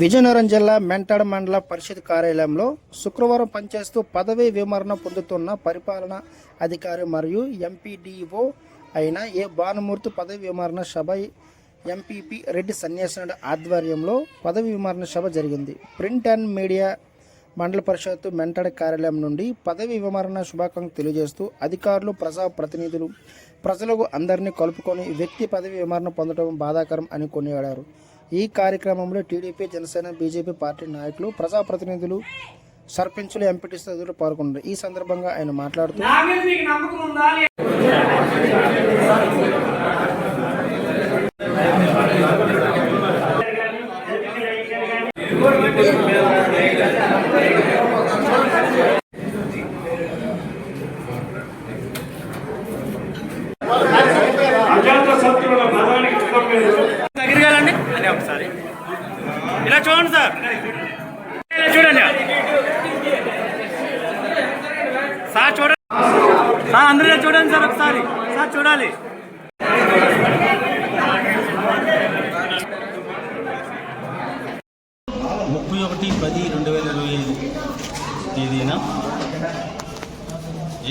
విజయనగరం జిల్లా మెంటాడ మండల పరిషత్ కార్యాలయంలో శుక్రవారం పనిచేస్తూ పదవీ విరమణ పొందుతున్న పరిపాలనా అధికారి మరియు ఎంపీడీఓ అయిన ఏ భానుమూర్తి పదవీ విరమణ సభ ఎంపీపీ రెడ్డి సన్యాసినాయుడు ఆధ్వర్యంలో పదవీ విరమణ సభ జరిగింది. ప్రింట్ అండ్ మీడియా మండల పరిషత్ మెంటాడ కార్యాలయం నుండి పదవీ విరమణ శుభాకాంక్షలు తెలియజేస్తూ అధికారులు, ప్రజాప్రతినిధులు, ప్రజలకు అందరినీ కలుపుకొని వ్యక్తి పదవీ విరమణ పొందడం బాధాకరం అని కొనియాడారు. ఈ కార్యక్రమంలో టీడీపీ, జనసేన, బీజేపీ పార్టీ నాయకులు, ప్రజాప్రతినిధులు, సర్పంచులు, ఎంపీటీ సభ్యులు పాల్గొన్నారు. ఈ సందర్భంగా ఆయన మాట్లాడుతూ దగ్గరగాలండి అని ఒకసారి ఇలా చూడండి సార్, ఇలా చూడండి సార్, చూడండి సార్, అందరూ చూడండి సార్, ఒకసారి సార్ చూడాలి. ముప్పై 31/10/2025 తేదీన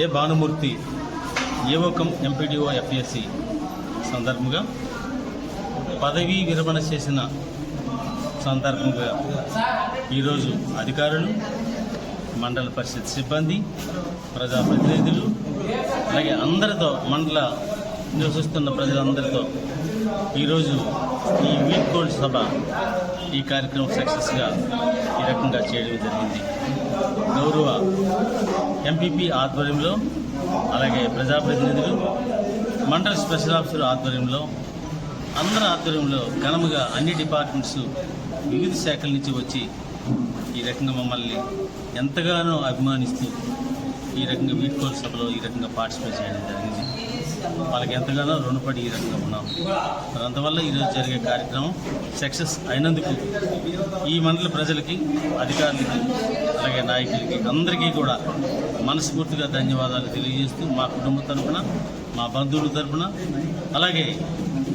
ఏ భానుమూర్తి ఏవోకం ఎంపీడీఓ ఎఫ్ఎస్సి సందర్భంగా పదవీ విరమణ చేసిన సందర్భంగా ఈరోజు అధికారులు, మండల పరిషత్ సిబ్బంది, ప్రజాప్రతినిధులు, అలాగే అందరితో, మండల నివసిస్తున్న ప్రజలందరితో ఈరోజు ఈ వీడ్కోలు సభ, ఈ కార్యక్రమం సక్సెస్గా ఈ రకంగా చేయడం జరిగింది. గౌరవ ఎంపీపీ ఆధ్వర్యంలో, అలాగే ప్రజాప్రతినిధులు, మండల స్పెషల్ ఆఫీసర్ ఆధ్వర్యంలో, అందరి ఆధ్వర్యంలో ఘనముగా అన్ని డిపార్ట్మెంట్స్, వివిధ శాఖల నుంచి వచ్చి ఈ రకంగా మమ్మల్ని ఎంతగానో అభిమానిస్తూ ఈ రకంగా వీడ్కోలు సభలో ఈ రకంగా పార్టిసిపేట్ చేయడం జరిగింది. వాళ్ళకి ఎంతగానో రుణపడి ఈ రకంగా ఉన్నాం. మరి అందువల్ల ఈరోజు జరిగే కార్యక్రమం సక్సెస్ అయినందుకు ఈ మండల ప్రజలకి, అధికారులకి, అలాగే నాయకులకి, అందరికీ కూడా మనస్ఫూర్తిగా ధన్యవాదాలు తెలియజేస్తూ, మా కుటుంబ తరఫున, మా బంధువుల తరఫున, అలాగే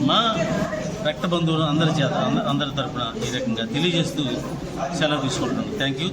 మా రక్త బంధువులు అందరి తరఫున ఈ రకంగా తెలియజేస్తూ సెలవు తీసుకుంటున్నాను. Thank you.